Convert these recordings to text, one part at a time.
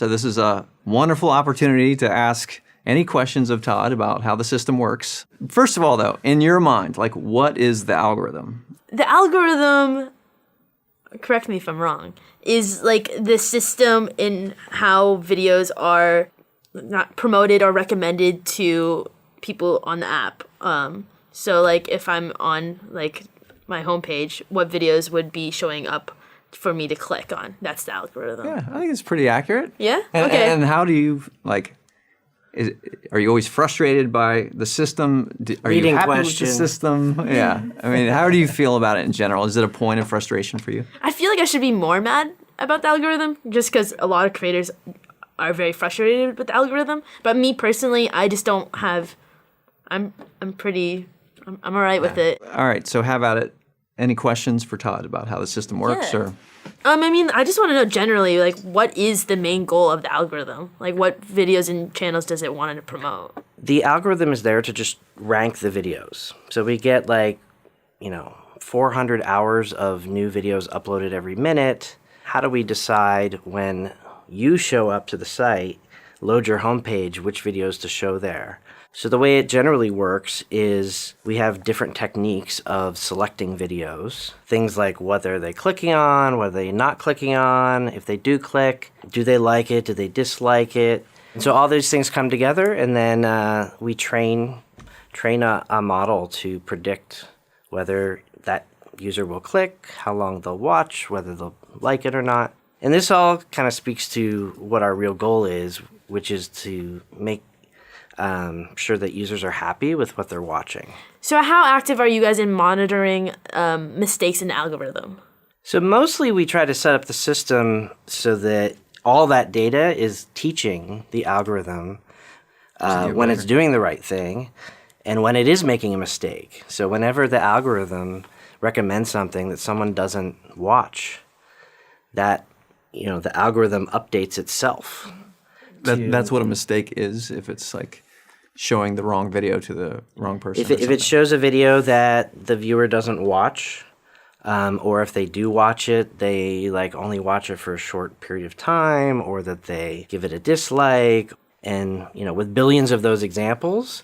So this is a wonderful opportunity to ask any questions of Todd about how the system works. First of all, though, in your mind, like, what is the algorithm? The algorithm, correct me if I'm wrong, is like the system in how videos are not promoted or recommended to people on the app. So like if I'm on like my homepage, what videos would be showing up for me to click on? That's the algorithm. Yeah, I think it's pretty accurate. Yeah? And, Okay. And how do you, like, are you always frustrated by the system? Are you happy with the system? Yeah. I mean, how do you feel about it in general? Is it a point of frustration for you? I feel like I should be more mad about the algorithm just because a lot of creators are very frustrated with the algorithm. But me personally, I just don't have, I'm all right with it. All right, so how about it? Any questions for Todd about how the system works? Yeah. Or I mean, I just want to know generally, like, what is the main goal of the algorithm? Like, what videos and channels does it want to promote? The algorithm is there to just rank the videos. So we get 400 hours of new videos uploaded every minute. How do we decide when you show up to the site, load your homepage, which videos to show there? So the way it generally works is we have different techniques of selecting videos. Things like what are they clicking on, what are they not clicking on, if they do click, do they like it, do they dislike it? And so all those things come together, and then we train a model to predict whether that user will click, how long they'll watch, whether they'll like it or not. And this all kind of speaks to what our real goal is, which is to make sure that users are happy with what they're watching. So how active are you guys in monitoring mistakes in the algorithm? So mostly we try to set up the system so that all that data is teaching the algorithm when it's doing the right thing and when it is making a mistake. So whenever the algorithm recommends something that someone doesn't watch, that the algorithm updates itself. that's what a mistake is, if it's like showing the wrong video to the wrong person. If it shows a video that the viewer doesn't watch, or if they do watch it, they only watch it for a short period of time, or that they give it a dislike. And with billions of those examples,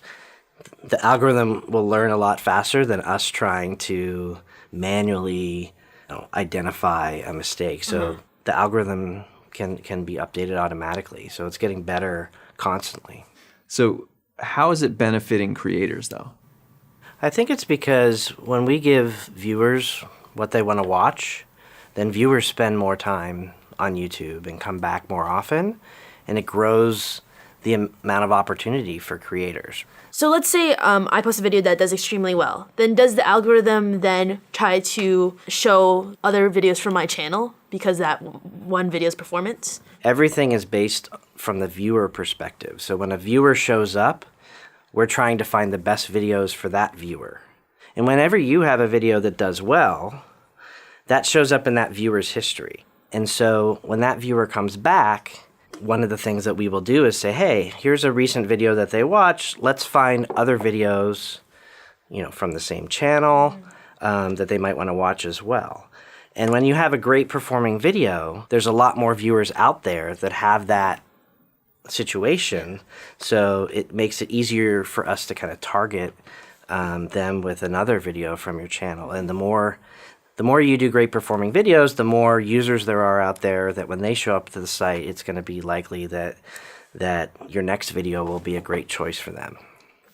the algorithm will learn a lot faster than us trying to manually identify a mistake. So the algorithm can be updated automatically. So it's getting better constantly. So how is it benefiting creators, though? I think it's because when we give viewers what they want to watch, then viewers spend more time on YouTube and come back more often, and it grows the amount of opportunity for creators. So let's say I post a video that does extremely well. Then does the algorithm then try to show other videos from my channel because that one video's performance? Everything is based from the viewer perspective. So when a viewer shows up, we're trying to find the best videos for that viewer. And whenever you have a video that does well, that shows up in that viewer's history. And so when that viewer comes back, one of the things that we will do is say, hey, here's a recent video that they watched. Let's find other videos, from the same channel that they might want to watch as well. And when you have a great performing video, there's a lot more viewers out there that have that situation. So it makes it easier for us to kind of target them with another video from your channel. And the more you do great performing videos, the more users there are out there that when they show up to the site, it's going to be likely that your next video will be a great choice for them.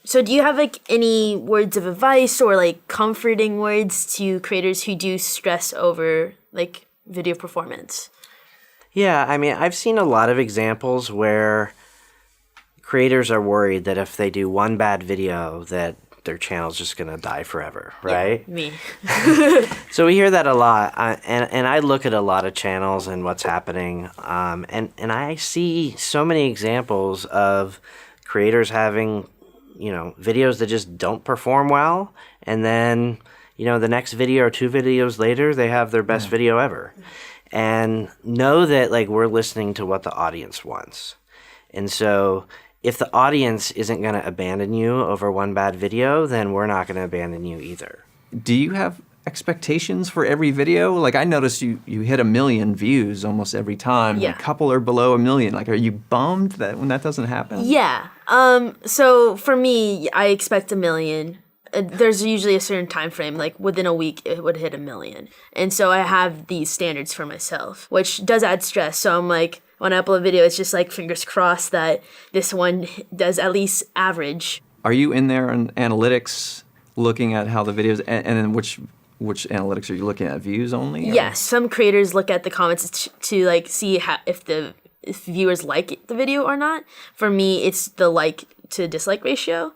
So do you have any words of advice or comforting words to creators who do stress over video performance? Yeah, I mean, I've seen a lot of examples where creators are worried that if they do one bad video that their channel's just going to die forever, right? Yeah, me. So we hear that a lot, and I look at a lot of channels and what's happening, and I see so many examples of creators having, videos that just don't perform well, and then, the next video or two videos later, they have their best video ever. And know that we're listening to what the audience wants. And so if the audience isn't going to abandon you over one bad video, then we're not going to abandon you either. Do you have expectations for every video? Like I noticed you hit 1 million views almost every time. Yeah. A couple are below 1 million. Like, are you bummed that when that doesn't happen? Yeah. So for me, I expect 1 million. There's usually a certain time frame, like within a week it would hit 1 million. And so I have these standards for myself, which does add stress. So I'm like, when I upload a video, it's just like fingers crossed that this one does at least average. Are you in there in analytics looking at how the videos, and then which analytics are you looking at? Views only? Or? Yes, some creators look at the comments to like see if viewers like the video or not. For me, it's the like to dislike ratio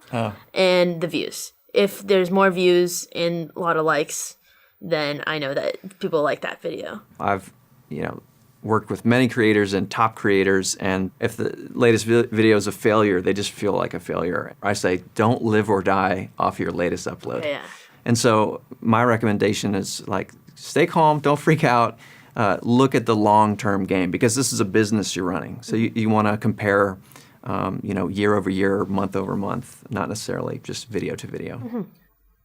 and the views. If there's more views and a lot of likes, then I know that people like that video. I've, worked with many creators and top creators, and if the latest video is a failure, they just feel like a failure. I say, don't live or die off your latest upload. Yeah. And so my recommendation is like, stay calm, don't freak out, look at the long-term game, because this is a business you're running. So you want to compare year over year, month over month, not necessarily just video to video. Mm-hmm.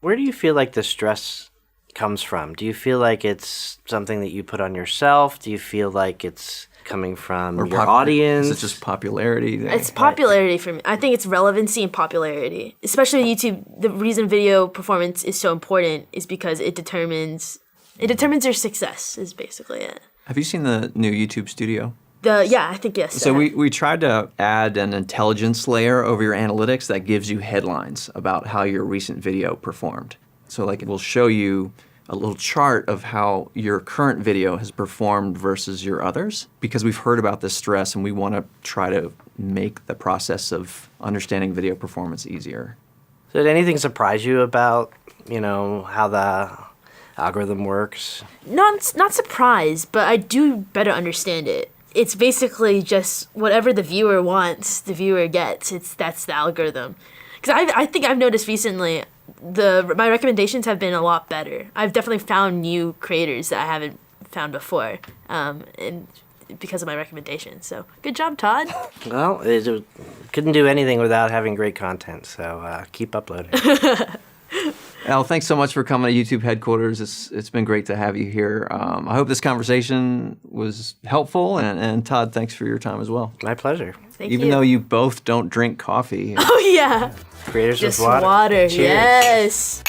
Where do you feel like the stress comes from? Do you feel like it's something that you put on yourself? Do you feel like it's coming from your audience? Is it just popularity? It's popularity for me. I think it's relevancy and popularity. Especially on YouTube, the reason video performance is so important is because it determines your success, is basically it. Have you seen the new YouTube Studio? I think yes. So we tried to add an intelligence layer over your analytics that gives you headlines about how your recent video performed. So like it will show you a little chart of how your current video has performed versus your others, because we've heard about this stress and we want to try to make the process of understanding video performance easier. So did anything surprise you about, how the algorithm works? Not surprised, but I do better understand it. It's basically just whatever the viewer wants, the viewer gets. That's the algorithm. Because I think I've noticed recently my recommendations have been a lot better. I've definitely found new creators that I haven't found before, and because of my recommendations. So good job, Todd. Well, it couldn't do anything without having great content. So keep uploading. Elle, thanks so much for coming to YouTube headquarters. It's been great to have you here. I hope this conversation was helpful, and Todd, thanks for your time as well. My pleasure. Thank you. Even though you both don't drink coffee. Oh yeah. Creators Just with water. water. Cheers. Yes.